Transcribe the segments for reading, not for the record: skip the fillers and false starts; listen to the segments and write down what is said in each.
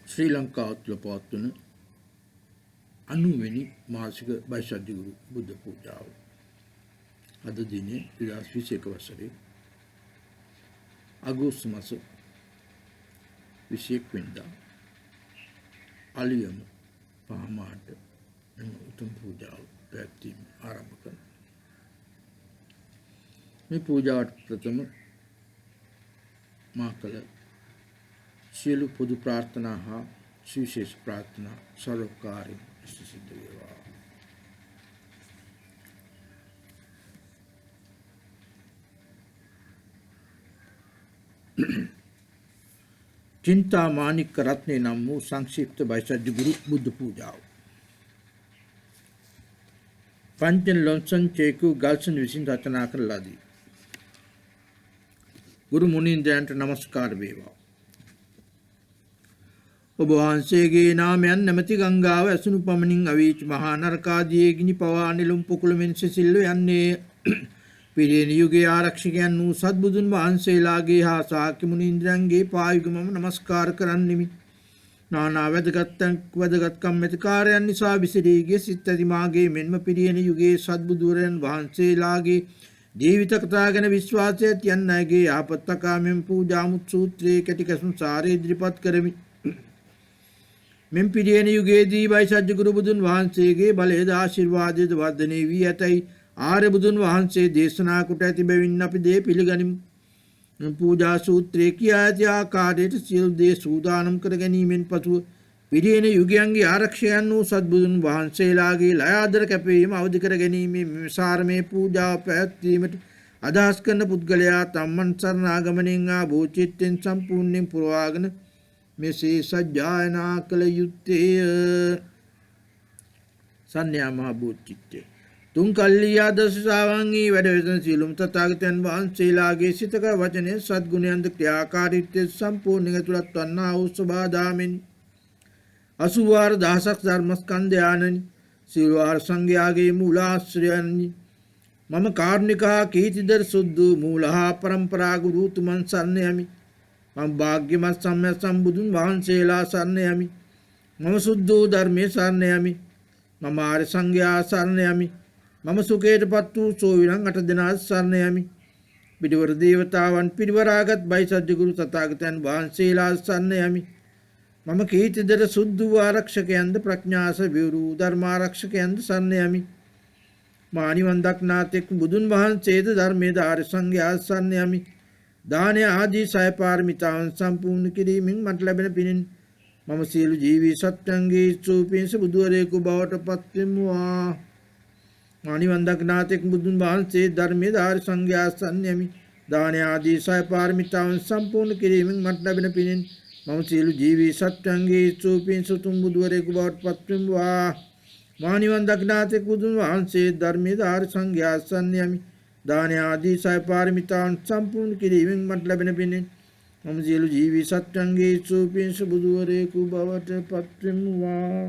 ශ්‍රී ලංකාව තුළ පවත්වන 90 වෙනි මාසික බයිසජ්‍ය ගුරු බුද්ධ පූජාව. අද දිනේ 2021 වසරේ අගෝස්තු මාස 21 වෙනිදා අලියම පහමාට එම උතුම් පූජාව පැවැත්වීම ආරම්භ කරනවා. මේ පූජාවට ප්‍රථම මා කළ සියලු පොදු ප්‍රාර්ථනා හා සුවිශේෂ ප්‍රාර්ථනා සර්වකාරයෙන් සිද්ධ වේවා. චින්තා මාණික්ක රත්නේ නම් වූ සංක්ෂිප්ත බයිසජ්‍ය ගුරු බුද්ධ පූජාව. පංචෙන් ලොන්සන් චේකු ගල්සන් විසින් රචනා කළ ලදී. ගුරු මුනීන්ද්‍රයන්ට නමස්කාර වේවා. ඔබ වහන්සේගේ නාමයන් නැමැති ගංගාව ඇසුණු පමණින් අවීච මහා නරකාදියේ ගිනි පවා නිලුම් පොකුළ මෙන් සිසිල්ව යන්නේ පිරියන යුගයේ ආරක්ෂකයන් වූ සත්බුදුන් වහන්සේලාගේ හා ශාක්‍ය මුනීන්ද්‍රයන්ගේ පායුගමම නමස්කාර කරන්නෙමි. නානා වැදගත්කම් ඇති කාර්යයන් නිසා විසිරී ගිය සිත් ඇති මාගේ මෙන්ම පිරියන යුගයේ සත්බුදුවරයන් වහන්සේලාගේ ජීවිත කතා ගැන විශ්වාසය ඇතියන් අයගේ යහපත් අකාමෙන් පූජාමුත් සූත්‍රයේ කැටිකැසුම් සාරය ඉදිරිපත් කරමි. මෙම් පිරියන යුගයේදී බයිසජ්‍ය ගුරු බුදුන් වහන්සේගේ බලයද ආශිර්වාදයද වර්ධනය වී ඇතැයි ආර්ය බුදුන් වහන්සේ දේශනා කොට ඇති බැවින් අපි දේ පිළිගනිමු. පූජා සූත්‍රයේ කියා ඇති ආකාරයට සියලු දේ සූදානම් කර ගැනීමෙන් පසුව පිරියන යුගයන්ගේ ආරක්ෂකයන් වූ සත්බුදුන් වහන්සේලාගේ ලයාදර කැපවීම අවදි කර ගැනීමේ විසරමේ පූජාව පැවැත්වීමට අදහස් කරන පුද්ගලයා තම්මන් සරණාගමනෙන් ආ බෝචිත්තෙන් සම්පූර්ණයෙන් පුරවාගෙන මෙසේ සජ්ජායනා කළ යුත්තේය. සන්‍යා මහ බෝධිචිත්තේ තුන් කල්ලි ආදර්ශාවන්හි වැඩ වෙන සියලුම තථාගතයන් වහන්සේලාගේ සිතක වචනයේ සද්ගුණයන්ද ක්‍රියාකාරීත්වයේ සම්පූර්ණ ඇතුළත් වන්නා වූ සබාදාමෙන් 84000ක් ධර්මස්කන්ධයන්නි සියලු සංඝයාගේ මූලාශ්‍රයන්නි මම කාරුණිකා කීර්තිදර සුද්ධ මූලහා පරම්පරා ගුරු තුමන් සරණ යමි. මම භාග්‍යමත් සම්්‍ය සම්බුදුන් වහන්සේලා සරණ යමි. මම සුද්ධ වූ ධර්මයේ සරණ යමි. මම ආර්ය සංඝයා සරණ යමි. මම සුඛයටපත් වූ සෝවිරන් 8 දෙනා සරණ යමි. පිරිවර දේවතාවන් පිරිවරාගත් බයිසජ්‍ය ගුරු තථාගතයන් වහන්සේලා සරණ යමි. මම කීර්තිදර සුද්ධ වූ ආරක්ෂකයන්ද ප්‍රඥාස විවරු ධර්මාරක්ෂකයන්ද සරණ යමි. මා නිවන් දක්නාතෙක් බුදුන් වහන්සේද ධර්මයේද ආර්ය සංඝයා සරණ යමි. දානය ආදී සය පාරමිතාවන් සම්පූර්ණ කිරීමෙන් මට ලැබෙන පිණින් මම සියලු ජීවී සත්‍යංගේ සූපින්ස බුදුවරයෙකු බවට පත්වෙමුවා. මා නිවන් දක්නාතෙක් බුදුන් වහන්සේ ධර්මයේ ආර්ය සංඝයා සරණ යමි. දානය ආදී සය පාරමිතාවන් සම්පූර්ණ කිරීමෙන් මට ලැබෙන පිණින් මම සියලු ජීවී සත්‍යංගේ සූපින්ස තුම් බුදුවරයෙකු බවට පත්වෙමුවා. මා නිවන් දක්නාතෙක් බුදුන් වහන්සේ ධර්මයේ ආර්ය සංඝයා සරණ යමි. දාන ආදී සය පාරමිතාවන් සම්පූර්ණ කිරීමෙන් මට ලැබෙන පිණින් මම සියලු ජීවී සත්‍යංගේ සූපින්ස බුදුවරයෙකු බවට පත්වෙමුවා.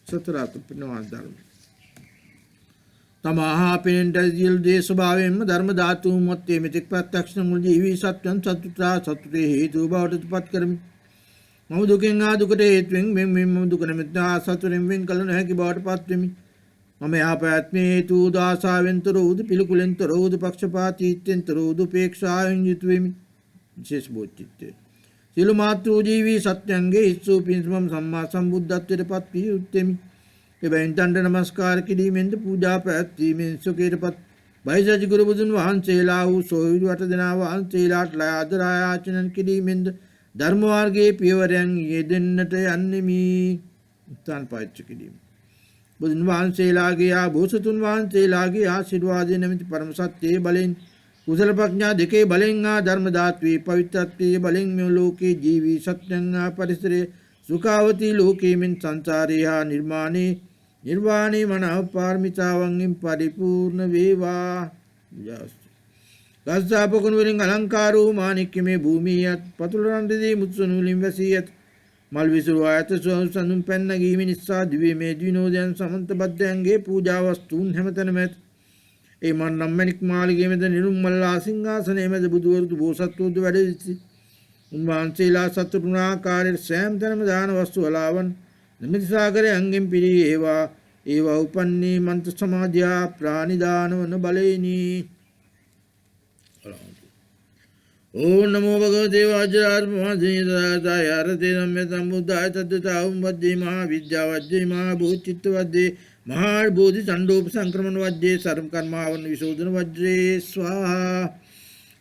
සතර අතුපිනවා ධර්ම තමහා පිනෙන්ට සියලු දේ ස්වභාවයෙන්ම ධර්ම ධාතු මොත්තේ මෙතෙක් ප්‍රත්‍යක්ෂ මුල් ජීවී සත්‍යං සතුටා සතුටේ හේතු බවට පත් කරමි. මම දුකෙන් ආ දුකට හේතුවෙන් මෙම් දුක නැමෙතා සතුටෙන් වෙන් කළ නොහැකි බවට පත් වෙමි. මම යහපැවැත්මේ හේතු දාසාවෙන්තර වූද පිළිකුලෙන්තර වූද පක්ෂපාතීත්වෙන්තර වූද උපේක්ෂාවෙන් යුතු වෙමි. විශේෂ බෝධිචිත්තේ සියලු මාතෘ ජීවී සත්‍යංගේ ඉස්සූ පින්සමම් සම්මා සම්බුද්ධත්වයට පත් වී යුත්තේමි. එබැවින් දණ්ඩ නමස්කාර කිරීමෙන්ද පූජා පැවැත්වීමෙන් සුඛයටපත් බයිසජ්‍ය ගුරු බුදුන් වහන්සේලා වූ සොයුරු 8 දෙනා වහන්සේලාට ආදර ආයාචන කිරීමෙන්ද ධර්ම මාර්ගයේ පියවරයන් යෙදෙන්නට යන්නෙමි. උත්තාන පාවිච්චි කිරීම බුදුන් වහන්සේලාගේ ආභෝසතුන් වහන්සේලාගේ ආශිර්වාදයෙන් නැමැති පරම සත්‍යයේ බලෙන් කුසල ප්‍රඥා දෙකේ බලෙන් ආ ධර්ම ධාත්වයේ පවිත්‍රත්වයේ බලෙන් මේ ලෝකේ ජීවී සත්‍යං ආ පරිසරයේ සුඛාවති ලෝකේමින් සංසාරේ හා නිර්වාණේ මනාව පාරමිතාවන්ගෙන් පරිපූර්ණ වේවා. ගස්සාපකුණ වලින් අලංකාර වූ මාණික්‍යමේ භූමියත් පතුල රන්දදී මුත්සුණු වලින් වැසියත් මල් විසුරු ආයත සඳුන් පැන් නැගීම නිසා දිව්‍යමය විනෝදයන් සමන්ත බද්ධයන්ගේ පූජා වස්තුන් හැමතැනම ඇත. ඒ මන් නම් මණික් මාලිගයේ මැද නිරුම්මල්ලා සිංහාසනයේ මැද බුදුවරුදු බෝසත්වරුදු වැඩ සිටි උන්වහන්සේලා සතුරුනාකාරයට සෑම තැනම දාන වස්තු වලාවන් නිමිති සාගරයේ අංගෙන් පිරී ඒවා උපන්නේ මන්ත්‍ර සමාධියා ප්‍රාණිදාන වන බලේනි. ඕ නමෝ භගවතේ වාජ්‍රාර්ථ මහදීන දාය අරතේ සම්මේ සම්බුද්ධාය තද්දතාවම් වද්දේ මහා විද්‍යා වද්දේ මහා භූචිත්ත වද්දේ මහා බෝධි චණ්ඩෝප සංක්‍රමණ වද්දේ සර්ව කර්මාවන් විශෝධන වජ්‍රේ ස්වාහා.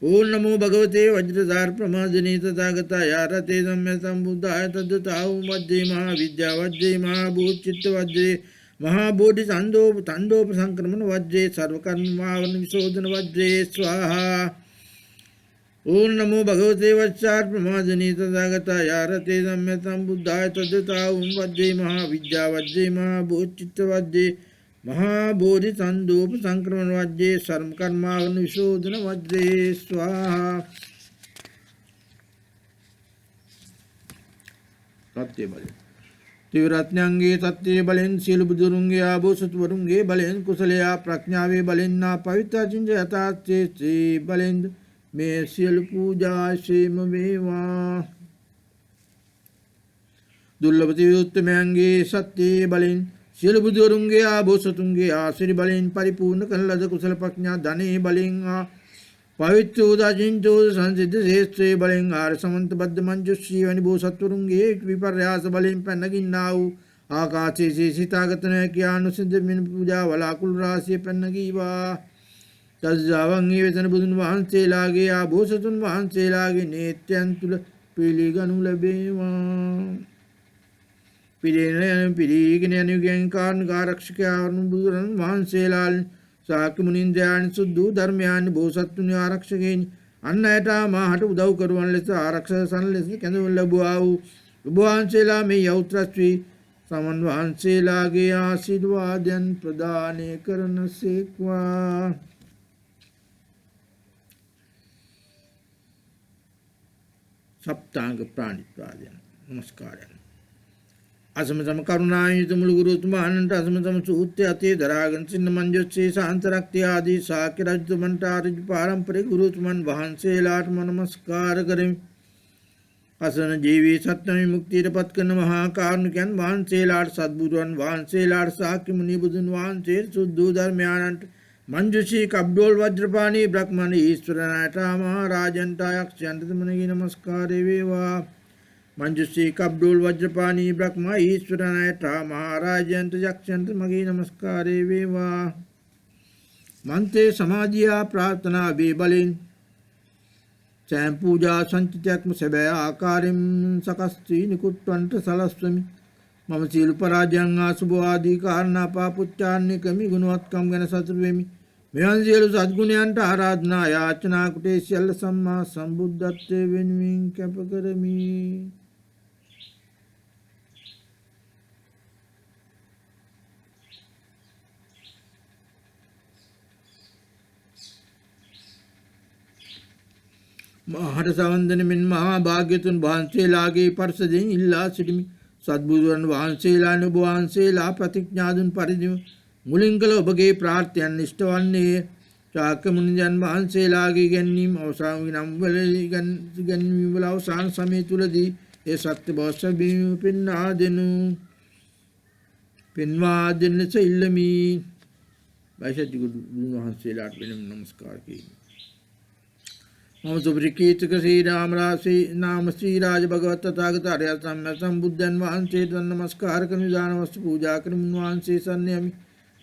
ඕ නමෝ භගවතේ වජ්‍රසාර ප්‍රමාදිනී තථාගතය ආරතේ සම්මේ සම්බුද්ධාය තද්දතාවම් වද්දේ මහා විද්‍යා වද්දේ මහා භූචිත්ත වද්දේ මහා බෝධි චණ්ඩෝප සංක්‍රමණ වජ්‍රේ සර්ව කර්මාවන් විශෝධන වජ්‍රේ ස්වාහා. ඕ නමෝ භගවතේ වජ්‍රසාර ප්‍රමාදිනී තථාගතය ආරතේ සම්මේ සම්බුද්ධාය තද්දතාවම් වද්දේ මහා විද්‍යා වද්දේ මහා භූචිත්ත වද්දේ මහා බෝධි සන්දෝප සංක්‍රමණ වජ්ජේ සර්ම කර්මාවන විශෝධන වජ්ජේ ස්වාහා. සත්‍ය බලයෙන් ත්‍රිරත්නයන්ගේ සත්‍ය බලෙන් සියලු බුදුරුන්ගේ ආභෝසතුවරුන්ගේ බලෙන් කුසලයා ප්‍රඥාවේ බලෙන් නා පවිත්‍ර චින්ත යථාර්ථයේ බලෙන් මේ සියලු පූජා ශ්‍රීම වේවා. දුර්ලභ තියුත්තමයන්ගේ සත්‍ය බලෙන් සියලු බුදුවරුන්ගේ ආභෝසතුන්ගේ ආශිරි බලෙන් පරිපූර්ණ කරන ලද කුසල ප්‍රඥා ධනේ බලෙන් පවිත්‍ර උදාචින්තෝ සංසිද්ධ ශේෂ්ත්‍රයේ බලෙන් ආර සමන්ත බද්ධ මංජුශ්‍රී වැනි බෝසත්වරුන්ගේ විපර්යාස බලෙන් පැනගින්නා වූ ආකාශයේ සිතාගත නොහැකි ආනුසිද්ධ මින පූජා වලාකුළු රාශිය පැනගීවා. තස්ජාවන් වෙතන බුදුන් වහන්සේලාගේ ආභෝසතුන් වහන්සේලාගේ නේත්‍යයන් තුල පිළිගනු ලැබේවා. පිරීගෙන යනුගෙන් කාරණක ආරක්ෂකයන් බුදුරන් වහන්සේලා ශාක්‍ය මුනින්ද්‍රයන් සුද්ධ ධර්මයන් බෝසත්තුන් ආරක්ෂකයන් අන් අයට මාහට උදව් කරවන ලෙස ආරක්ෂක සන් ලෙස කැඳවනු ලැබුවා වූ ඔබ වහන්සේලා මේ යෞත්‍රශ්‍රී සමන් වහන්සේලාගේ ආශිර්වාදයන් ප්‍රදානය කරනසේක්වා. සප්තාංග ප්‍රාණිත්වාදයන් නමස්කාරයන්. අසමතම කරුණායුත මුළු ගුරුතුමාණන්ට අසමතම සූත්‍රය අතේ දරාගෙන සින්න මංජොස්සේ සාන්තරක්තිය ආදී ශාක්‍ය රජතුමන්ට ආරජ පාරම්පරික ගුරුතුමන් වහන්සේලාට නමස්කාර කරමි. අසන ජීවී සත්‍ය විමුක්තියට පත් කරන මහා කාරුණිකයන් වහන්සේලාට සද්බුදුන් වහන්සේලාට ශාක්‍ය මුනි බුදුන් වහන්සේ සුද්ධ ධර්මයාණන්ට මංජුෂී කබ්ඩෝල් වජ්‍රපාණී බ්‍රහ්මණ ඊශ්වරනාට මහා රාජන්ට යක්ෂයන්ට මනගේ නමස්කාරය වේවා. මංජුශ්‍රී කබ්ඩෝල් වජ්‍රපාණී බ්‍රහ්ම ඊශ්වරනායට මහාරාජයන්ට යක්ෂයන්ට මගේ නමස්කාරය වේවා. මන්තේ සමාධියා ප්‍රාර්ථනා වේ බලෙන් සෑම පූජා සංචිතයක්ම සැබෑ ආකාරයෙන් සකස් වී නිකුත්වන්ට සලස්වමි. මම සියලු පරාජයන් අසුභ ආදී කාරණා පාපුච්චාරණය කමි ගුණවත්කම් ගැන සතුටු වෙමි. මෙවන් සියලු සද්ගුණයන්ට ආරාධනා යාචනා කොට සියල්ල සම්මා සම්බුද්ධත්වයේ වෙනුවෙන් කැප කරමි. මහට සවන්දන මෙන් මහා භාග්‍යතුන් වහන්සේලාගේ පරිසදෙන් ඉල්ලා සිටිමි. සද්බුදුරන් වහන්සේලා නුඹ වහන්සේලා ප්‍රතිඥා දුන් පරිදි මුලින් කළ ඔබගේ ප්‍රාර්ථයන් ඉෂ්ට වන්නේ ශාක්‍ය මුනියන් වහන්සේලාගේ ගැනීම අවසාන විනම් වල ගැනීම වල අවසාන සමය තුලදී ඒ සත්‍ය බවසබින් පෙන්වා දෙන්න ඉල්ලමි. වෛශද්‍ය ගුරුන් වහන්සේලාට වෙනම නමස්කාර කිරීම. මම සුප්‍රකීර්තික ශ්‍රී රාමරාසී නාම ශ්‍රී රාජ භගවත් තථාගත අරියත් සම්බුද්ධන් වහන්සේට නමස්කාර කරමි. දාන වස්තු පූජා කරමි. වහන්සේ සන්නයමි.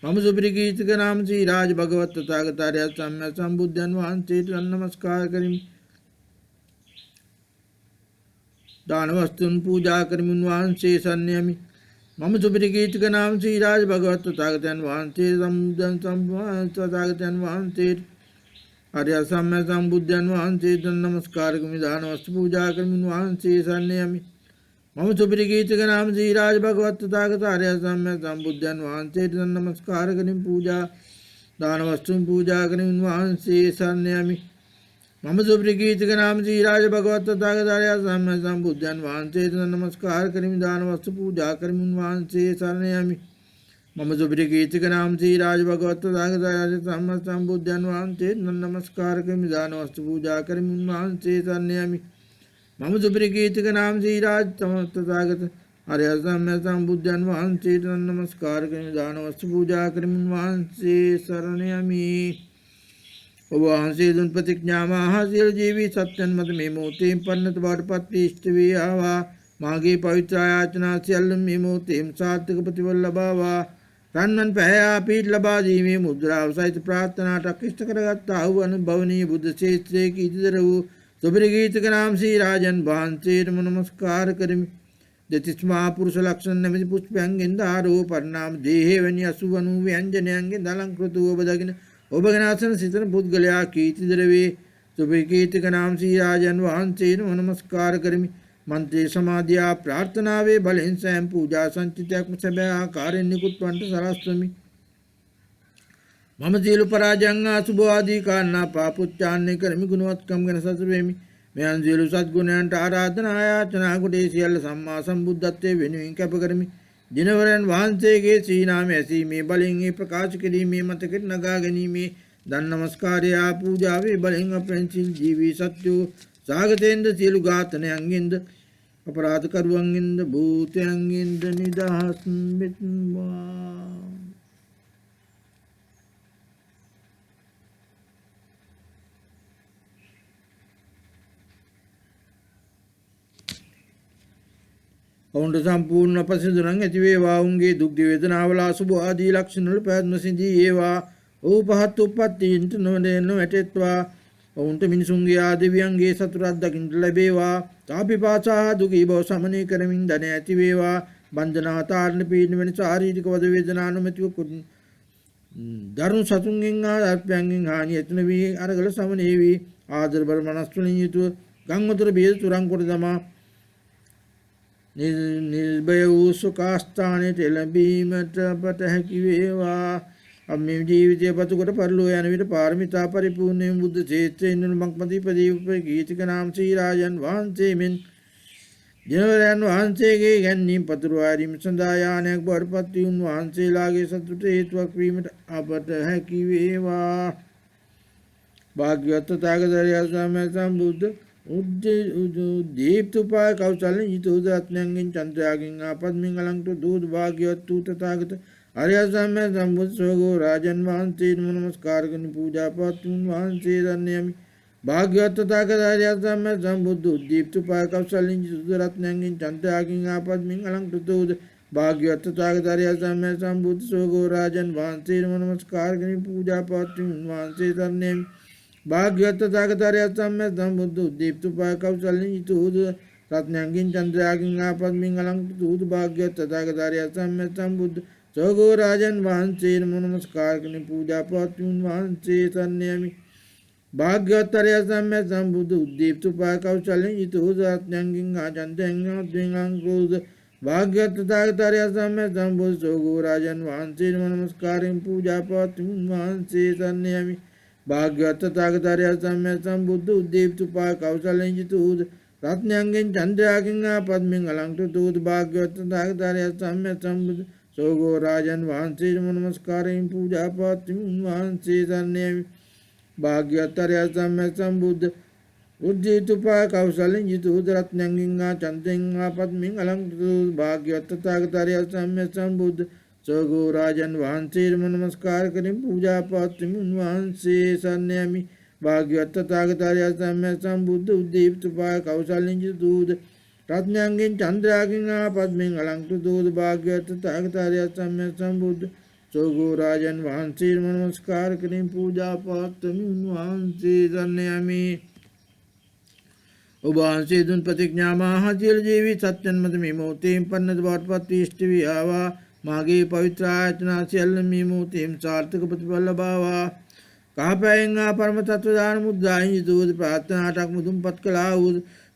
මම සුප්‍රකීර්තික නාම ශ්‍රී රාජ භගවත් තථාගත අරියත් සම්බුද්ධන් වහන්සේට නමස්කාර කරමි. දාන වස්තුන් පූජා කරමි. වහන්සේ සන්නයමි. මම සුප්‍රකීර්තික නාම ශ්‍රී රාජ භගවත් තථාගතයන් වහන්සේ තථාගතයන් වහන්සේට ආර්ය සම්බුද්ධයන් වහන්සේට නමස්කාර කරමි. දාන වස්තු පූජා කරමි. වහන්සේ සන්නයමි. මම සුප්‍රකීර්තික නාම ශ්‍රී රාජ භගවත් තථාගත ආර්ය සම්බුද්ධයන් වහන්සේට නමස්කාර කරමි. පූජා දාන වස්තු පූජා කරමි. වහන්සේ සන්නයමි. මම සුප්‍රකීර්තික නාම ශ්‍රී රාජ භගවත් තථාගත ආර්ය සම්බුද්ධයන් වහන්සේට නමස්කාර කරමි. දාන වස්තු පූජා කරමි. වහන්සේ සන්නයමි. මම සුප්‍රකීර්තික නාම ශ්‍රී රාජ භගවත් තථාගත ආර්ය සම්බුද්ධයන් වහන්සේට නමස්කාර කරමි. දාන වස්තු පූජා කරමි. වහන්සේ සන්නයමි. මම සුපරිකීර්තික නාම ශ්‍රී රාජ තථාගත ආර්ය සම්බුද්ධයන් වහන්සේට නමස්කාර කරමි. දාන වස්තු පූජා කරමින් වහන්සේ සරණ යමි. ඔබ වහන්සේ දුන් ප්‍රතිඥා මහ සියලු ජීවී සත්‍යයන් මත මේ මොහොතේම පන්නත බවටපත් වී ඉෂ්ට වී ආවා. මාගේ පවිත්‍ර ආයාචනා සියල්ල මේ මොහොතේම සාර්ථක ප්‍රතිඵල ලබාවා. රන්වන් පැහැයා පීඨ ලබා දීමේ මුද්‍රාව සහිත ප්‍රාර්ථනාවක් ඉෂ්ට කරගත්තා වූ අනුභවනීය බුද්ධ ශේත්‍රයේ කීර්තිදර වූ සුපරිකීර්තික නාම ශ්‍රී රාජන් වහන්සේටම නමස්කාර කරමි. දෙතිස් මහා පුරුෂ ලක්ෂණ නැමැති පුෂ්පයන්ගෙන් දාරෝ පරිණාම දේහේ වැනි 80 ව්‍යංජනයන්ගෙන් අලංකෘත වූ ඔබ දකින ඔබ ගැන අසන සිතන පුද්ගලයා කීර්තිදර වේ. සුපරිකීර්තික නාම ශ්‍රී රාජන් වහන්සේටම නමස්කාර කරමි. මන්ත්‍රී සමාධියා ප්‍රාර්ථනාවේ බලෙන් සෑම පූජා සංචිතයක්ම සැබෑ ආකාරයෙන් නිකුත් වන්නට සලස්වමි. මම සියලු පරාජයන් අසුභ ආදී කාරණා පාපොච්චාරණය කරමි. ගුණවත්කම් ගැන සතුටු වෙමි. මෙයන් සියලු සත්ගුණයන්ට ආරාධනා ආයාචනා කොට ඒ සියල්ල සම්මා සම්බුද්ධත්වයේ වෙනුවෙන් කැප කරමි. දිනවරයන් වහන්සේගේ ශ්‍රී නාමය ඇසීමේ බලෙන් ඒ ප්‍රකාශ කිරීමේ මතකෙට නගා ගැනීමේ දන් නමස්කාරය පූජාවේ බලෙන් අපෙන්සිල් ජීවී සත්‍යෝ සාගතෙන්ද සියලු ඝාතනයන්ගෙන්ද අපරාධ කරුවන්ගෙන්ද භූතයන්ගෙන්ද නිදහස් වෙත්වා. ඔවුන්ට සම්පූර්ණ පසිදුරන් ඇති වේවා. ඔවුන්ගේ දුක් වේදනාවල අසුභ ආදී ලක්ෂණ වල පැවැත්ම සිඳී ඒවා. ඔව් පහත් උප්පත්තීන්ට නොවැටෙත්වා. ඔවුන්ට මිනිසුන්ගේ ආදේවියන්ගේ සතුටක් දකින්නට ලැබේවා. තාපිපාසා දුකී බව සමනය කරමින් ධන ඇති වේවා. බන්ධනා තාරණ පීඩන වෙන ශාරීරික වද වේදනා නොමැතිව දරුණු සතුන්ගෙන් ආත්මයන්ගෙන් හානිය ඇති නොවී අරගල සමනය වී ආදර බල මනස් වලින් යුතුව ගංගොතර බේද තුරන් කොට දමා නිර්භය වූ සුඛාස්ථානයට එළඹීමට අපට හැකි වේවා. මේ ජීවිතය පතුකොට පරලෝ යන විට පාරමිතා පරිපූර්ණයෙන් බුද්ධ ශේත්‍රයෙන් මක්මදීපදී ගීතික නාම ශ්‍රී රාජන් වහන්සේ මෙන් දිනවරයන් වහන්සේගේ ගැන්වීම පතුරවාරීම සඳහා යානයක් බවට පත් වී උන්වහන්සේලාගේ සතුට හේතුවක් වීමට අපට හැකි වේවා. භාග්‍යවත් තථාගතයන් සම්බුද්ධ දීප්තුපාය කෞසල්‍ය යුතු රත්නයන්ගෙන් චන්ද්‍රයාගෙන් ආපද්මින් අලංකෘත දූත භාග්‍යවත් වූ තථාගත ආර්ය සම්බුද්ධ සෝගෝ රාජන් වහන්සේට නමස්කාර කරන පූජා පාත්තුන් වහන්සේ දන්නේමි. භාග්‍යවත් තථාගත ආර්ය සම්බුද්ධ දීප්තුපාය කෞසල්‍ය යුතු රත්නයන්ගෙන් චන්ද්‍රයාගෙන් ආපද්මින් අලංකෘත දූත භාග්‍යවත් තථාගත ආර්ය සම්බුද්ධ සෝගෝ රාජන් වහන්සේට නමස්කාර කරන පූජා පාත්තුන් වහන්සේ දන්නේමි. භාග්‍යවත් තථාගත ආර්ය සම්බුද්ධ දීප්තුපාය කෞසල්‍ය යුතු රත්නයන්ගෙන් චන්ද්‍රයාගෙන් ආපද්මින් අලංකෘත දූත භාග්‍යවත් තථාගත ආර්ය සම්බුද්ධ සෝගෝ රාජන් වහන්සේ නමස්කාර කරන පූජා පාත්තුන් වහන්සේ සන්නයමි. භාග්‍යවත් ආර්ය සම්බුද්ධ දීප්තුපාය කෞසල්‍ය යුතු රත්නයන්ගෙන් ආචන්දයෙන් අංගෝද භාග්‍යවත් තථාගත ආර්ය සම්බුද්ධ සෝගෝ රාජන් වහන්සේ නමස්කාරයෙන් පූජා පාත්තුන් වහන්සේ සන්නයමි. භාග්‍යවත් තථාගත ආර්ය සම්බුද්ධ දීප්තුපාය කෞසල්‍ය යුතු රත්නයන්ගෙන් චන්ද්‍රයාගෙන් ආපද්මින් අලංකෘත දූත භාග්‍යවත් තථාගත ආර්ය සම්බුද්ධ සෝගෝ රාජන් වහන්සේ නමස්කාරයෙන් පූජා පාත්තුන් වහන්සේ සන්නයමි. භාග්‍යවත් ආර්ය සම්බුද්ධ උද්දීප්තුපාය කෞසල්‍ය යුතු රත්නයන්ගෙන් චන්ද්‍රයෙන් ආපද්මින් අලංකෘත දූත භාග්‍යවත් තථාගත ආර්ය සම්බුද්ධ සෝගෝ රාජන් වහන්සේ නමස්කාර කරමින් පූජා පාත්තුන් වහන්සේ සන්නයමි. භාග්‍යවත් තථාගත ආර්ය සම්බුද්ධ උද්දීප්තුපාය කෞසල්‍ය යුතු රත්නයන්ගෙන් චන්ද්‍රයාගෙන් ආපද්මින් අලංකෘත දූත භාග්‍යවත් තථාගත ආර්ය සම්බුද්ධ සෝගෝ රාජන් වහන්සේ නමස්කාර කරමින් පූජා පාත්තුන් වහන්සේ සන්නයමි. ඔබ වහන්සේ දුන් ප්‍රතිඥා මහ සියලු ජීවී සත්‍යයන් මත මේ මොහොතේම පන්නත බවට පත් වී ඉෂ්ට වී ආවා. මාගේ පවිත්‍ර ආයතනා සියල්ල මේ මොහොතේම සාර්ථක ප්‍රතිඵල ලබාවා. කහපැයෙන් පරම තත්ව දාන මුද්‍රායෙන් යුතුව ප්‍රාර්ථනාටක් මුදුන්පත් කළා වූ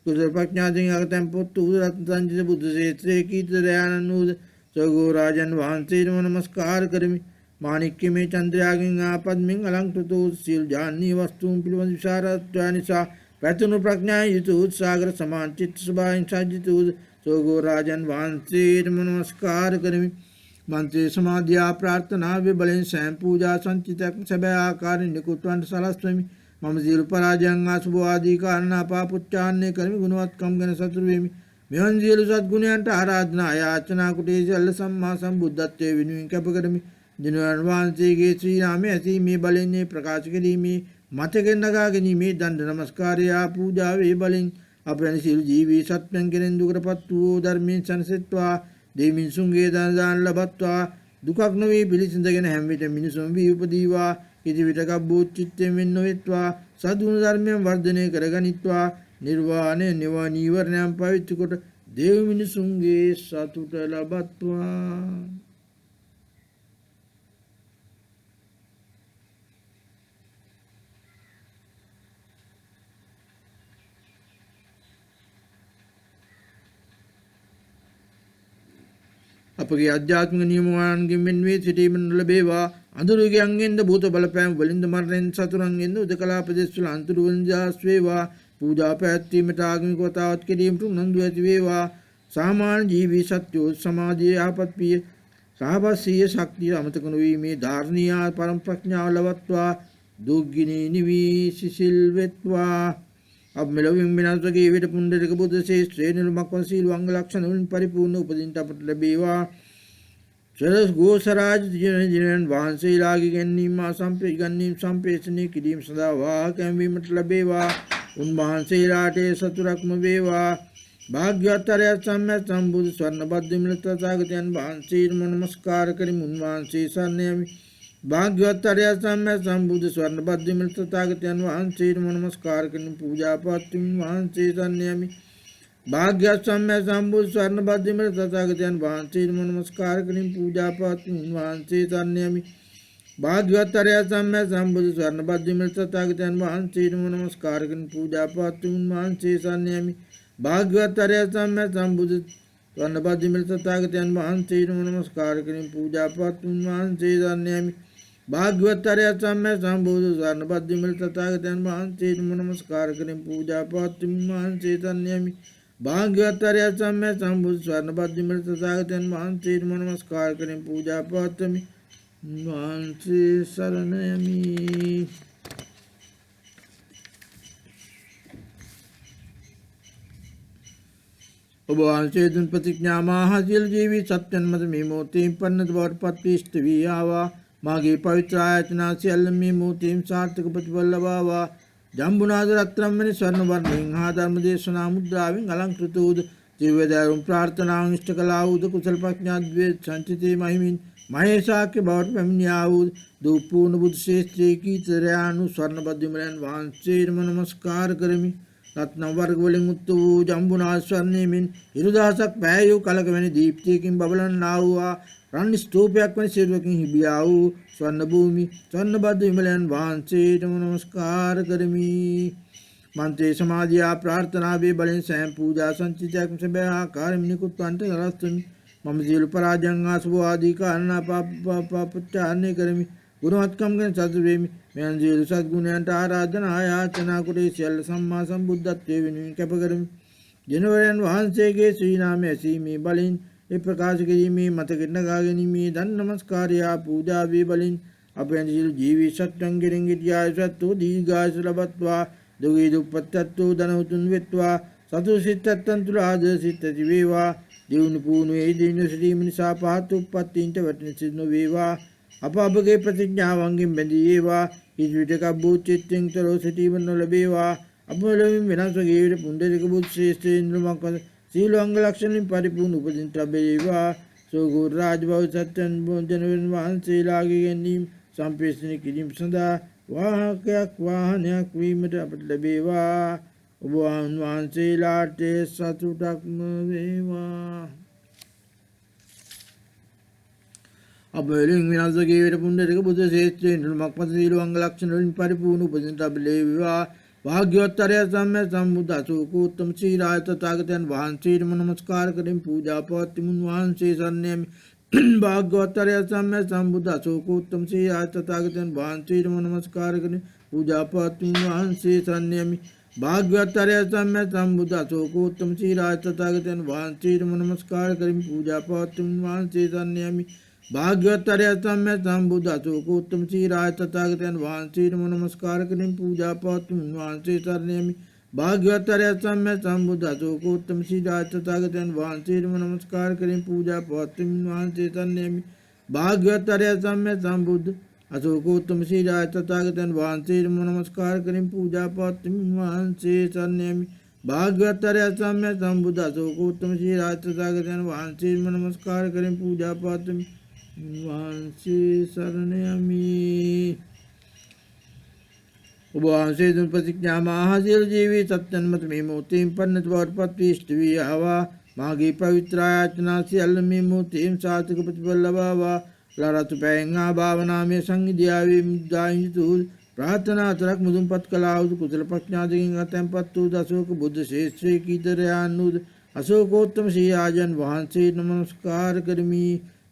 කුසල ප්‍රඥාවෙන් අගතැන්පොත් වූ රත්න සංජිත බුද්ධ ශේත්‍රයේ කීර්තිදයානන් වූ සෝගෝ රාජන් වහන්සේට නමස්කාර කරමි. මාණික්‍යමේ චන්ද්‍රයාගෙන් ආපද්මින් අලංකෘත වූ සියලු ජානීය වස්තුන් පිළිබඳ විශාරත්වය නිසා පැතුණු ප්‍රඥාවෙන් යුතු සාගර සමාන චිත්ත ස්වභාවයෙන් සජ්ජිත වූ සෝගෝ රාජන් වහන්සේට නමස්කාර කරමි. මන්ත්‍රී සමාධියා ප්‍රාර්ථනාවේ බලෙන් සෑම පූජා සංචිතයක් සැබෑ ආකාරයෙන් නිකුත් වන්නට සලස්වමි. මම සියලු පරාජයන් අසුභ ආදී කාරණා පාපුච්චාරණය කරමි ගුණවත්කම් ගැන සතුටු වෙමි. මෙවන් සියලු සත්ගුණයන්ට ආරාධනා යාචනා කොට සියල්ල සම්මා සම්බුද්ධත්වයේ වෙනුවෙන් කැප කරමි. දිනවන වහන්සේගේ ශ්‍රී නාමයේ ඇසීමේ බලෙන් ප්‍රකාශ කිරීමේ මතකෙන් නගා ගැනීමේ දණ්ඩ නමස්කාරය පූජාවේ බලෙන් අප වැනි සියලු ජීවී සත්වයන් කෙරෙන් දුකටපත් වූ ධර්මයෙන් සැනසෙත්වා දෙවිමිනිසුන්ගේ දාන ලබත්වා දුකක් නොවේ පිළිසිඳගෙන හැම විට මිනිසුන් වී උපදීවා කිසි විටක බෝධිචිත්තයෙන් වෙන් නොවෙත්වා සද්ගුණ ධර්මයන් වර්ධනය කරගනිත්වා නිර්වාණය නිවනීවරණයන් පවිත්‍ර කොට දෙව් මිනිසුන්ගේ සතුට ලබත්වා. අපගේ අධ්‍යාත්මික නියමයන්ගෙන් වෙන් වී සිටීම නොලැබේවා. අඳුරුගයන්ගෙන්ද භූත බලපෑම් වලින්ද මරණයෙන් සතුරන්ගෙන්ද උදකලා ප්‍රදේශවල අන්තුරු වන්ජාස් වේවා. පූජා පැවැත්වීමට ආගමික වතාවත් කිරීමට උනන්දු ඇති වේවා. සාමාන්‍ය ජීවී සත්වෝ සමාජයේ ආපත් පිය සාහවස්සීය ශක්තිය අමතක නොවීමේ ධාර්ණීය පරම ප්‍රඥාව ලබත්වා දුක්ගිනී නිවී සිසිල් වෙත්වා. अब මෙලොවින් විනාශකී විට පුණ්ඩරික බුද්ධ ශේෂ්ත්‍රේ නිර්මක් වන සීල අංග ලක්ෂණ වලින් පරිපූර්ණ උපදින්නට අපට ලැබේවා. සරස් ගෝසරාජ දිනයන් වහන්සේලාගේ ගැනීම සම්පේගන්නීම් සම්පේෂණය කිරීම සඳහා වාහකයන් වීමට ලැබේවා. උන්වහන්සේලාට සතුරක්ම වේවා. භාග්‍යවත් අරියත් සම්මා සම්බුදු ස්වර්ණබද්ධ විමල තථාගතයන් වහන්සේට නමස්කාර කරමි. උන්වහන්සේ සරණ යමි. භාග්‍යවත් අරියත් සම්මා සම්බුදු ස්වර්ණබද්ධ විමල තථාගතයන් වහන්සේට නමස්කාර කරමි. පූජාපත් වහන්සේ සරණ යමි. භාග්‍යවත් සම්මා සම්බුදු ස්වර්ණබද්ධ විමල තථාගතයන් වහන්සේට නමස්කාර කරමි. පූජාපත් වහන්සේ සරණ යමි. භාග්‍යවත් අරියත් සම්මා සම්බුදු ස්වර්ණබද්ධ විමල තථාගතයන් වහන්සේට නමස්කාර කරමි. පූජාපත් වහන්සේ සරණ යමි. භාග්‍යවත් අරියත් සම්මා සම්බුදු ස්වර්ණබද්ධ විමල තථාගතයන් වහන්සේට නමස්කාර කරමි. පූජාපත් වහන්සේ සරණ යමි. භාග්‍යවත් අරියත් සම්මා සම්බුදු ස්වර්ණබද්ධ විමල තථාගතයන් වහන්සේට නමස්කාර කරමි. පූජාපත් වහන්සේ සරණ යමි. භාග්‍යවත් අරියත් සම්මා සම්බුදු ස්වර්ණබද්ධ විමල තථාගතයන් වහන්සේට නමස්කාර කරමි. පූජාපත් වහන්සේ සරණ යමි. ඔබ වහන්සේ දුන් ප්‍රතිඥා මහා සියලු ජීවී සත්‍යයන් මත මේ මොහොතේ පන්නත බවට පත් වී ඉෂ්ට වී ආවා. මාගේ පවිත්‍ර ආයතන සියල්ල මේ මොහොතේ සාර්ථක ප්‍රතිඵල ලබාවා. ජම්බුනාද රත්නම් වැනි ස්වර්ණ වර්ණයෙන් හා ධර්ම දේශනා මුද්‍රාවෙන් අලංකෘත වූ ජීවදාරුම් ප්‍රාර්ථනාවන් ඉෂ්ට කළා වූ කුසල ප්‍රඥා ද්වේ සංචිතේ මහිමින් මහේශාක්‍ය බවට පැමිණියා වූ දුප්පූර්ණ බුදු ශේෂ්ත්‍රී කීතරයානු ස්වර්ණබද්ධ විමලයන් වහන්සේට නමස්කාර කරමි. රත්නම් වර්ග වලින් උත් වූ ජම්බුනාද ස්වර්ණයෙන් ඉරුදාසක් පෑයූ කලක වැනි දීප්තියකින් බබලන්නා වූ රන් ස්තූපයක් වැනි සිරුරකින් හිබියා වූ ස්වර්ණ භූමි ස්වර්ණබද්ධ විමලයන් වහන්සේට නමස්කාර කරමි. මන්ත්‍රේ සමාධිය ප්‍රාර්ථනාවේ බලෙන් සෑම පූජා සංචිතයක් සැබෑ ආකාරයෙන් නිකුත් වන්ට සලස්වමි. මම සියලු පරාජයන් අසුභ ආදී කාරණා පාපුච්චාරණය කරමි. ගුණවත්කම් ගැන සතුටු වෙමි. මෙයන් සියලු සත්ගුණයන්ට ආරාධනා යාචනා කොට සියල්ල සම්මා සම්බුද්ධත්වයේ වෙනුවෙන් කැප කරමි. ජනවරයන් වහන්සේගේ ශ්‍රී නාමයේ ඇසීමේ බලෙන් ඒ ප්‍රකාශ කිරීමේ මතකෙන් නගා ගැනීමේ දන් නමස්කාරය පූජාවේ බලෙන් අප වැනි සියලු ජීවී සත්වයන් කෙරෙන් ඉතිහාසත්ව දීර්ඝායුෂ ලබත්වා දුගී දුප්පත්ත්ව ධනවතුන් වෙත්වා සතු සිතත්තන් තුල ආදර සිත ඇති වේවා. දියුණු පුණුවේ දින සිටීම නිසා පහත් උප්පත්තීන්ට වැටෙන සිට නොවේවා. අප අපගේ ප්‍රතිඥාවන්ගෙන් බැඳී ඒවා. කිසි විටක බෝධිචිත්තෙන් තොරව සිටීම නොලැබේවා. අප ලැබීම වෙනස් වගේ පුණ්ඩරික බුද්ධ ශ්‍රේෂ්ඨේන්ද්‍රමක් සීල අංග ලක්ෂණින් පරිපූර්ණ උපදින්නට ලැබේවා. සෝගුරු රාජභව සත්‍යයන් ජනවරයන් වහන්සේලාගේ ගැනීම සම්පේෂණය කිරීම සඳහා වාහනයක් වීමට අපට ලැබේවා. ඔබ වහන්සේලාට සතුටක්ම වේවා. අප වෙලින් විනාශකී විට පුණ්ඩරික බුද්ධ ශේෂ්ත්‍රේ නිර්මක් මත සීල අංග ලක්ෂණ වලින් පරිපූර්ණ උපදින්නට ලැබේවා. භාග්‍යවත් අරියත් සම්මා සම්බුද්ධ අසෝකෝත්තම ශ්‍රී රාජ තථාගතයන් වහන්සේට නමස්කාර කරමින් පූජා පවත්වමින් වහන්සේ සරණ යමි. භාග්‍යවත් අරියත් සම්මා සම්බුද්ධ අසෝකෝත්තම ශ්‍රී රාජ තථාගතයන් වහන්සේට නමස්කාර කරමින් පූජා පවත්වමින් වහන්සේ සරණ යමි. භාග්‍යවත් අරියත් සම්මා සම්බුද්ධ අසෝකෝත්තම ශ්‍රී රාජ තථාගතයන් වහන්සේට නමස්කාර කරමින් පූජා පවත්වමින් වහන්සේ සරණ යමි. भाग्यवतर्य सम्य संबुद्ध अशोकोत्तम श्री राज तथागतन वांसी नमो नमस्कार करें पूजा पात्र वांसी शरण्यमि भाग्यवतर्य सम्य संबुद्ध अशोकोत्तम श्री राज तथागतन वांसी नमो नमस्कार करें पूजा पात्र वांसी शरण्यमि भाग्यवतर्य सम्य संबुद्ध अशोकोत्तम श्री राज तथागतन वांसी नमो नमस्कार करें पूजा पात्र वांसी शरण्यमि भाग्यवतर्य सम्य संबुद्ध अशोकोत्तम श्री राज तथागतन वांसी नमो नमस्कार करें पूजा पात्र वांसी शरण्यमि उपवांसे प्रतिज्ञामाहाजीवी सत्यन्मत में मोतिम पन्नत्वत्पत्तिष्टवी हवा मागी पवित्रायाचनासी अल्लमी मोतिम सात्विक प्रतिपल्लवा वा लरत पैंगा भावना में संग दियावी मुद्दायूद प्रार्थना तरक मुदुम पत्कलाउद कुशल पक्षादिगतम पत्तुद अशोक बुद्ध श्रेष्ठ की तरयानुद अशोकोत्तम श्री आजन वांसे नमस्कार करमी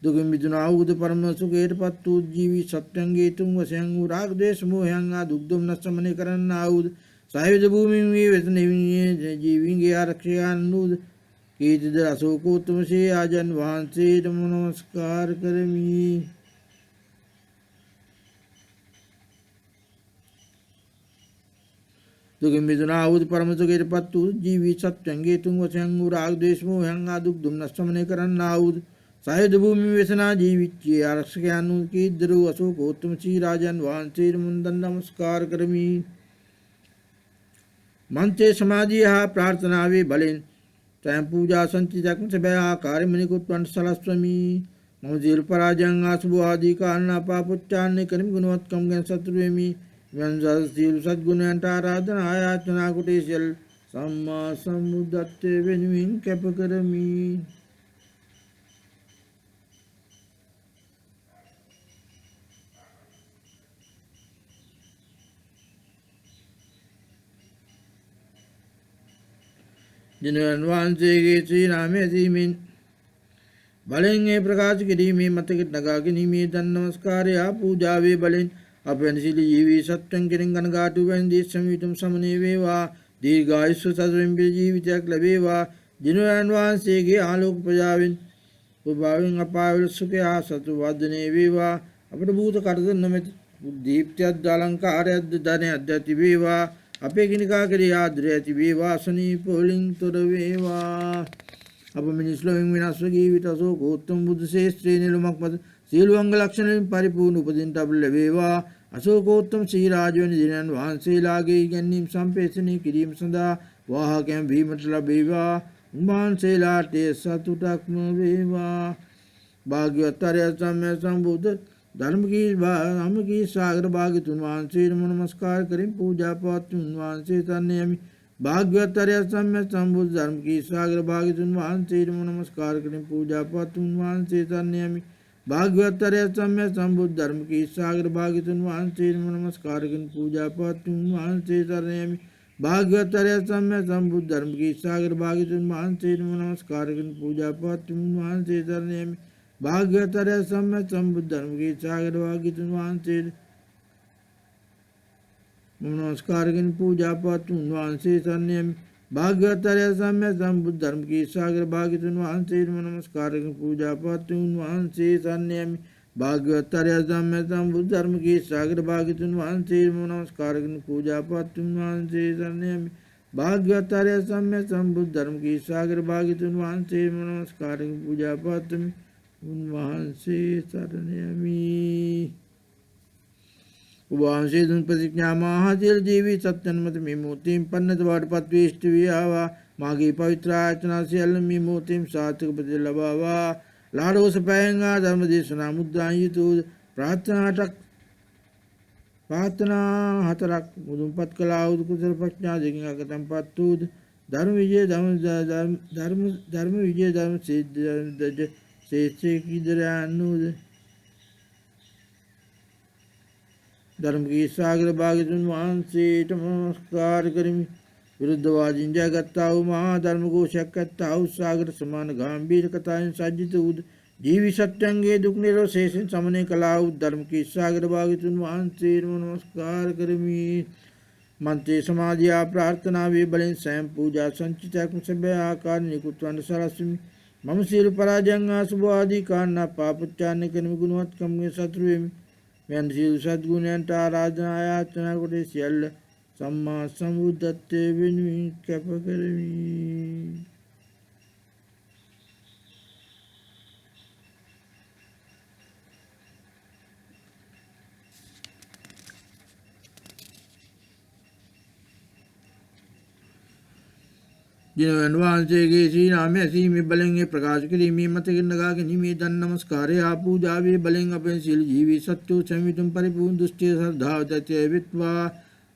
दुगम मिथुनाउद परम सुखेर पत्तु जीवी सत्यंगे तुम वसंग राग देश मोहंगा दुग्धम न समने करन्नाउद सायुध भूमि में वसने जीविंगे आरक्षयानुद कीर्ति अशोकोत्तम से आजन वांसे नमस्कार करमी दुगम मिथुनाउद परम सुखेर पत्तु जीवी सत्यंगे तुम वसंग राग देश मोहंगा दुग्धम न समने करन्नाउद सायुध भूमि व्यसना जीविच्य आरक्षयानु की द्रु अशोकोत्तम श्री राजन वांशीर मुंदन नमस्कार करमी मंचे समाधि प्रार्थना वे बलिन तयं पूजा संचित कार्य मणिकुत्वंट सलस्वमी मम जील पराजंगा शुभ आदि कारण पापुच्चान्य करिम गुणवत्कम गण शत्रुवेमी व्यंजील सद्गुण अंटाराधना आयाचना कुटेशल सम्मा समुदत्ते वेनुइन कैप करमी जिनवांसे के श्री रामे सीमिन बलेंगे प्रकाश गिरी में मत नगागिनी में धन नमस्कार या पूजा वे बलिन अपनशील जीवी सत्यं किरिंगन गाटु वंदी समितुम समने वे वा दीर्घायुष्य सद्विं जीवित लवे वा जिनवांसे के आलोक प्रजाविन उभाविन अपाविल सुखे आ सतुवादने वे वा अपभूत कर्तन में दीप्त्यदलंकार धने अद्यति वे वा अपेक्षिका क्रियाद्रयति विवासनी पोलिंग तुरवेवा अपमिनिश्लोइंग विनाशगी वितशोकोत्तम बुद्ध से श्री नीलमकमत शीलवंग लक्षण परिपूर्ण उपदिंतबलवेवा अशोकोत्तम श्री राजवन जिनन वांसे लागे गन्नीम संपेशनी क्रीम सदा वाह कैम भीमटलवेवा वांसे लाटे सतुटक्मवेवा भाग्यवतर्य सम्य संबुद्ध धर्म की सागर भाग्य तुनवान से नमस्कार करें पूजा पाठ तुनवान से तन्यमि भाग्यवतर्य सम्य संबुद्ध धर्म की सागर भाग्य तुनवान से नमस्कार करें पूजा पाठ तुनवान से तन्यमि भाग्यवतर्य सम्य संबुद्ध धर्म की सागर भाग्य तुनवान से नमस्कार करें पूजा पाठ तुनवान से तन्यमि भाग्यवतर्य सम्य संबुद्ध धर्म की सागर भाग्य तुनवान से नमस्कार करें पूजा पाठ तुनवान से तन्यमि भाग्यवतर्य सम्य संबुद्ध धर्म की सागर भाग्य तुनवान से नमस्कार किन पूजा पाठ तुनवान से शरण्यमि भाग्यवतर्य सम्य संबुद्ध धर्म की सागर भाग्य तुनवान से नमस्कार किन पूजा पाठ तुनवान से शरण्यमि भाग्यवतर्य सम्य संबुद्ध धर्म की सागर भाग्य तुनवान से नमस्कार किन पूजा पाठ तुनवान से शरण्यमि भाग्यवतर्य सम्य संबुद्ध धर्म की सागर भाग्य तुनवान से नमस्कार किन पूजा पाठ उन्वांसे शरण्यमि उवांसे धुन प्रतिज्ञा महातिल जीवी सत्यन्मत में मोतिम पन्नत पत्वेष्टवियावा मागी पवित्राचना से अलमी मोतिम सात्विक प्रतिलभावा लाडो सपाएंगा धर्म देशना मुद्रायितु प्रार्थना हतरक मुदुम पत्कलाउद कुशल पक्षना दिगंगा कतम पत्तुद धर्म विजय धर्म विजय धर्म सिद्ध से की दयानुद धर्म की सागर भाग्य तुनवान से नमस्कार करिमि विरुद्धवादी जगत्ताऊ महाधर्म को शकत्ताऊ सागर समान गंभीर कथाएं साजित उद जीवी सत्यंगे दुख निरो शेषन समने कलाऊ धर्म की सागर भाग्य तुनवान से नमस्कार करिमि मंत्रे समाधिया प्रार्थना वे बलिन स्वयं पूजा संचिता सभ्य आकार निकुत्वन सरस्वमी මම සියලු පරාජයන් අසුභ ආදී කාරණා පාපොච්චාරණය කරමි ගුණවත්කම්ගේ සතුරු වෙමි. මෙයන් සියලු සත්ගුණයන්ට ආරාධනා යාචනා කොට සියල්ල සම්මා සම්බුද්ධත්වයේ වෙනුවෙන් කැප කරමි. जिन वंशे के श्री नाम ऐसी में बलेंगे प्रकाश के में मत नगा के निमे धन नमस्कारे आप पूजा वे बलेंग अपने शील जीवी सत्यो समितुम परिपूर्ण दुष्टे श्रद्धा दत्य वित्वा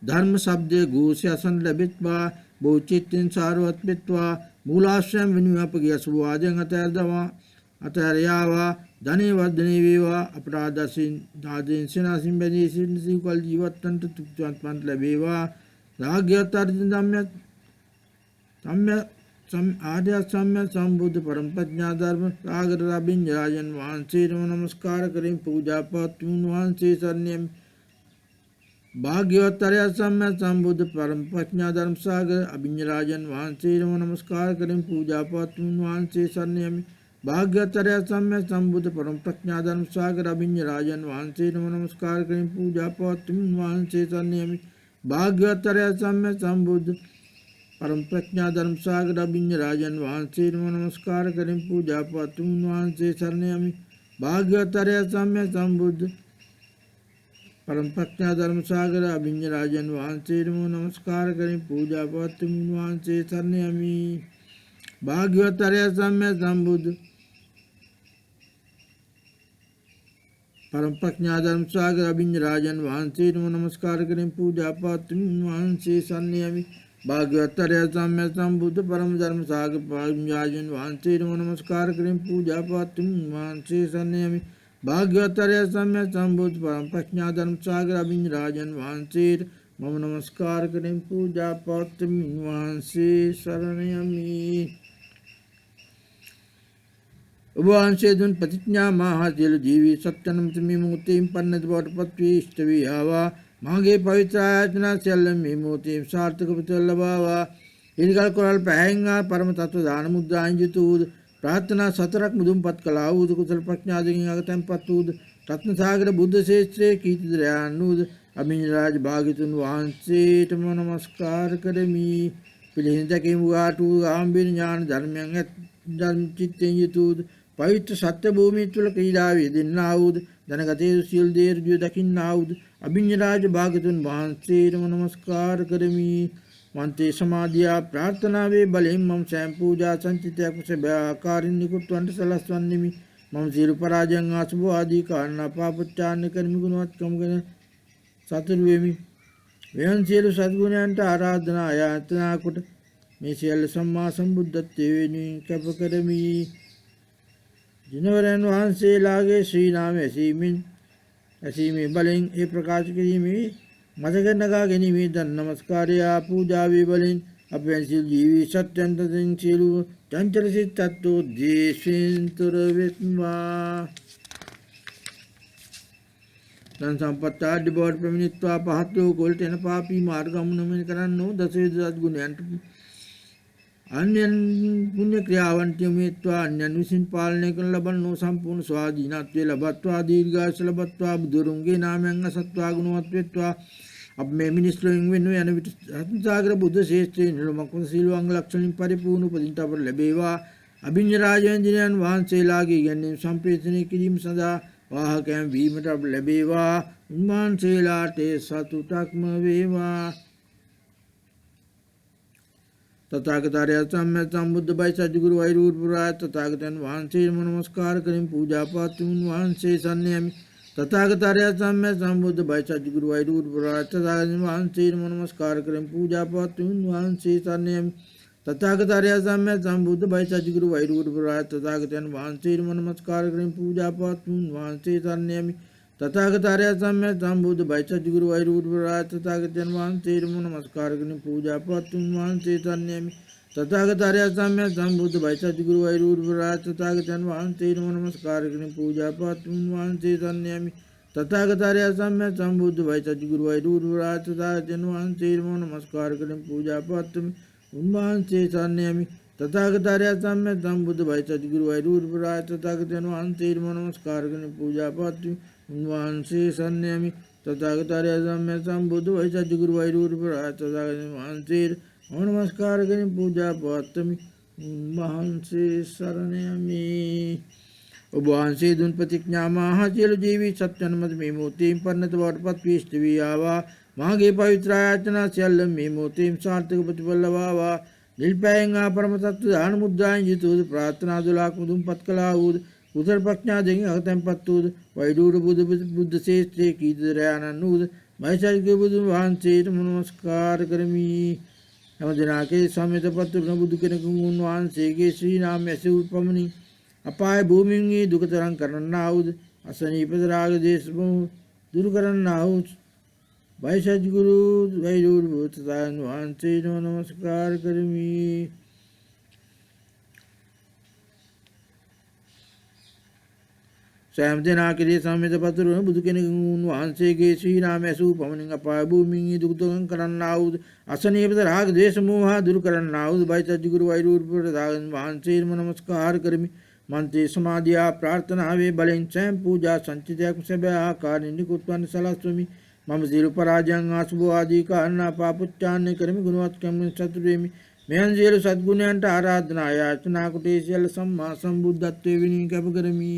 धर्म शब्द घोष असन लभित्वा बहुचित्तिन सार्वत्वित्वा मूलाश्रम विनिव्यापक सुवाजंग अतर्दवा अतर्यावा धने वर्धने वेवा अपराधसिन दादिन सिनासिन बदेसिन सिकल जीवत्तंत तुप्तंत लभेवा राग्यतर्जम्य आद्य सम्य संबुद्ध परम प्रज्ञा धर्म सागर अभिंजराजन वांसे नमस्कार करें पूजा पत्न वांसे शरण्यम भाग्यवत्तर्य सम्य संबुद्ध परम प्रज्ञा धर्म सागर अभिंजराजन वांसे नमस्कार करें पूजा पत्न वांसे शरण्यम भाग्यवत्तर्य सम्य संबुद्ध परम प्रज्ञा धर्म सागर अभिंजराजन वांसे नमस्कार करें पूजा पत्न वांसे शरण्यम भाग्यवत्तर्य सम्य संबुद्ध परम प्रज्ञा धर्म सागर अभिन्न राजन वांसे नमस्कार करें पूजा पातुन वांसे शरण्यमि भाग्यवतर्य सम्य संबुद्ध परम प्रज्ञा धर्म सागर अभिन्न राजन वांसे नमस्कार करें पूजा पातुन वांसे शरण्यमि भाग्यवतर्य सम्य संबुद्ध परम प्रज्ञा धर्म सागर अभिन्न राजन वांसे नमस्कार करें पूजा पातुन वांसे शरण्यमि भाग्यवत्तर्य सम्य संबुद्ध परम धर्म सागर राजन वांसे नमस्कार करें पूजा पातुम वांसे शरण्यमि भाग्यवत्तर्य सम्य संबुद्ध परम प्रज्ञा धर्म सागर अभिन्न राजन वांसे मम नमस्कार करें पूजा पातुम वांसे शरण्यमि वांसे धुन प्रतिज्ञा महाशील जीवी सत्यनम तुमि मुक्तिम पन्नत पृथ्वी इष्टवी हवा मांगे पवित्र आयाचना चलम विमोति सार्थक लभावा इनकल कुरल पहंगा परम तत्व दान मुद्रांजितूद प्रार्थना सतरक मुदुम पत्कलाऊद कुशल प्रज्ञादिगतम पतूद रत्न सागर बुद्ध श्रेष्ठे कीर्तिद्रयानुद अभिराज भागितुन वांसे तम नमस्कार करमी पिलिहिंद के मुगाटू आंबिर ज्ञान धर्म्यंग धर्म चित्तेंजितूद पवित्र सत्य भूमि तुल क्रीडा विदिन्नाऊद धनगते शील देर जो दखिन्नाऊद अभिन्यराज भागतुन वांसे नमस्कार करमी वंते समाधिया प्रार्थना वे बलिम मम स्वयं पूजा संचित कुशभ्याकारिण्यकुत्वंट सलस्वन्निमि मम सिर पराजंग अशुभ आदि कारणा पापोच्चारण कर्मि गुणवत्कम सतुर्वेमि व्यं सिर सद्गुणयंट आराधना यातना कुट मे सियल सम्मा संबुद्धत्वेनि कप करमि जिनवरन वांसे लागे श्री नाम ऐसी मिन ऐसी में बलिंग ए प्रकाश के में मजगर नगा के में धन नमस्कार या पूजा भी बलिंग अपेंसिल जीवी सत्यंत सिंचलु चंचल से तत्व देशिंतुर वित्मा धन संपत्ता डिबोर्ड प्रमित्वा पहत्यो गोल्टेन पापी मार्गम नमिन करन्नो दशे सद्गुण्यंत अन्य पुण्य क्रियावंत्य में अन्य विषिन पालने कर लबन्नो संपूर्ण स्वाधीनत्वे लभत्वा दीर्घायुष लभत्वा बुद्धुरुंगे नाम्यंग सत्वा गुणवत्वेत्वा अब मैं मिनिस्ट्रिंग विनु सागर बुद्ध श्रेष्ठ निर्मकुन शीलवंग लक्षण परिपूर्ण उपदिता पर लभेवा अभिन्न राजेंद्रियन वांसे लागे गण्य संप्रेषणे क्रीम सदा वाह कैम भीमटप लभेवा उन्मान से लाटे सतुटक्म वेवा तथागतार्य सम्य संबुद्ध भाई सदगुरु वैरूपुराय तथागतन वांसे नमस्कार करें पूजा पातुन वांसे शरण्यमि तथागतार्य सम्य संबुद्ध भाई सदगुरु वैरूपुराय तथागतन वांसे नमस्कार करें पूजा पातुन वांसे शरण्यमि तथागतार्य सम्य संबुद्ध भाई सदगुरु वैरूपुराय तथागतन वांसे नमस्कार करें पूजा पातुन वांसे शरण्यमि तथागतार्य सम्य संबुद्ध भाई सदगुरु वैरूपुराय तथागतन वांसे नमस्कार करें पूजा पातुन वांसे शरण्यमि तथागतार्य सम्य संबुद्ध भाई सदगुरु वैरूपुराय तथागतन वांसे नमस्कार करें पूजा पातुन वांसे शरण्यमि तथागतार्य सम्य संबुद्ध भाई सदगुरु वैरूपुराय तथागतन वांसे नमस्कार करें पूजा पातुन वांसे शरण्यमि තථාගතාරය සම්මේ සම්බුද්ධ වයි සත්ගුරු වෛරූපරාය තථාගතයන් වහන්සේට නමස්කාර කරගෙන පූජා පවත්වමි. උන්වහන්සේ සරණයමි. තථාගතාරය සම්මේ සම්බුද්ධ වයි සත්ගුරු වෛරූපරාය තථාගතයන් වහන්සේට නමස්කාර කරගෙන පූජා පවත්වමි. උන්වහන්සේ සරණයමි. ඔබ වහන්සේ දුන් ප්‍රතිඥා මහා සියලු ජීවී සත්වයන් මත මේ මොහොතේම පරිණත බවට පත් වී ඉෂ්ට වී ආවා. මාගේ පවිත්‍ර ආයතන සියල්ල මේ මොහොතේම සාර්ථක ප්‍රතිඵල ලබාවා. නිල්පෑයෙන් ආ පරම තත්ත්ව දාන මුද්‍රායෙන් යුතුව ප්‍රාර්ථනා 12ක් මුදුන්පත් කළා වූ කුසල ප්‍රඥා දෙකින් අගතැන්පත් වූ වෛඩූර බුද්ධ ශ්‍රේෂ්ඨේ කීර්තිරයාණන් වූ මෛත්‍රී බුදුන් වහන්සේට නමස්කාර කරමි. හැම දිනකේ සම්මිතපත් වූ බුදු කෙනෙකුන් වහන්සේගේ ශ්‍රී නාමය ඇසූ පමණි අපාය භූමියේ දුක තරම් කරන්නා වූ අසනීප රාග දේශ දුරු කරන්නා වූ වෛසජ්ගුරු වෛරූර බුදුසසුන වහන්සේට නමස්කාර කරමි. සෑම දිනකදී සම්මිතපත් වූ බුදු කෙනෙකුන් වහන්සේගේ ශ්‍රී නාමය ඇසූ පමණින් අපාය භූමියේ දුක තරම් කරන්නා වූ අසනීප රාග දේශ මෝහ දුරු කරන්නා වූ වෛසජ්ගුරු වෛරූර බුදුසසුන වහන්සේට නමස්කාර කරමි. මන්ත්‍රී සමාධියා ප්‍රාර්ථනාවේ බලෙන් සෑම පූජා සංචිතයක් සැබෑ ආකාරයෙන් නිකුත් වන සලස්වමි. මම සියලු පරාජයන් ආසුභ ආදී කාරණා පාපොච්චාරණය කරමි. ගුණවත්කම් සතුටු වෙමි. මෙයන් සියලු සත්ගුණයන්ට ආරාධනා යාචනා කොට සියලු සම්මා සම්බුද්ධත්වයේ විනී කැප කරමි.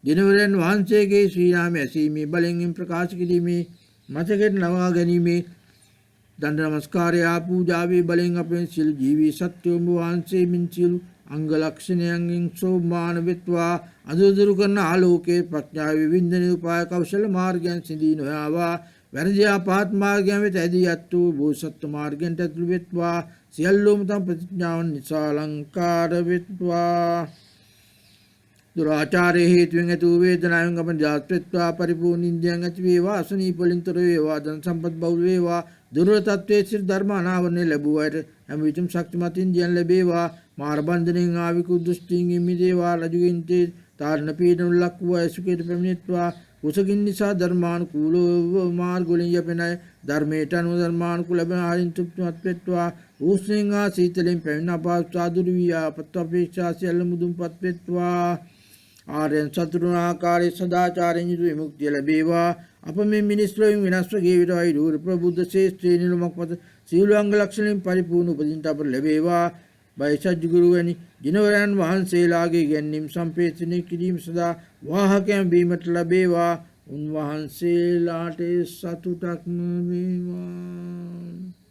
දිනවරයන් වහන්සේගේ ශ්‍රී නාමය ඇසීමේ බලෙන් ප්‍රකාශ කිරීමේ මතකයට නවා ගැනීමේ දණ්ඩ නමස්කාරය පූජාවේ බලෙන් අපේ සියලු ජීවී සත්වයන් වහන්සේ මින් සියලු අංග ලක්ෂණයන්ගෙන් සෝමාන වෙත්වා අදුදුරු කරන ආලෝකයේ ප්‍රඥාවේ වින්දන උපාය කෞශල මාර්ගයන් සිඳී නොයාවා. වැරදි ආපාත් මාර්ගයන් වෙත ඇදී යත් වූ බෝසත් මාර්ගයන්ට ඇතුළු වෙත්වා. සියල්ලෝම තම ප්‍රතිඥාවන් නිසා අලංකාර වෙත්වා. දුරාචාරයේ හේතුවෙන් ඇති වූ වේදනාවෙන් අප ජාත්‍ත්වා පරිපූර්ණ ඉන්ද්‍රියන් ඇති වේවා. අසනීප වලින් තොර වේවා. ධන සම්පත් බහුල වේවා. දුර්වල තත්ත්වයේ සිට ධර්ම අනාවරණය ලැබුව අයට හැම විටම ශක්තිමත් ඉන්ද්‍රියන් ලැබේවා. මාර බන්ධනෙන් ආවිකු දුෂ්ටිංගෙන් මිදේවා. රජුගෙන් තේ තාරණ පීඩන ලක් වූ අයසුකේට පැමිණෙත්වා. කුසකින් නිසා ධර්මානුකූලව මාර්ග වලින් යැපෙන අය ධර්මයට අනුව ධර්මානුකූල ලැබෙන ආරින් තෘප්තිමත් වෙත්වා. උස්නෙන් ආ සීතලෙන් පැමිණ අපහසුතා දුරු වී ආපත් අපේක්ෂා සියල්ල මුදුන්පත් වෙත්වා. ආර්යයන් සතුරුන ආකාරයේ සදාචාරයෙන් යුතු විමුක්තිය ලැබේවා. අප මේ මිනිස් ලෝකයෙන් විනාශ වේ විට වෛරූර ප්‍රබුද්ධ ශ්‍රේෂ්ඨ නිලමක් මත සීල අංග ලක්ෂණයෙන් පරිපූර්ණ උපදින්නට අපට ලැබේවා. වෛසජ්ගුරු වැනි දිනවරයන් වහන්සේලාගේ ගැන්වීම් සම්පේතනය කිරීම සඳහා වාහකයන් වීමට ලැබේවා. උන්වහන්සේලාට සතුටක්ම වේවා.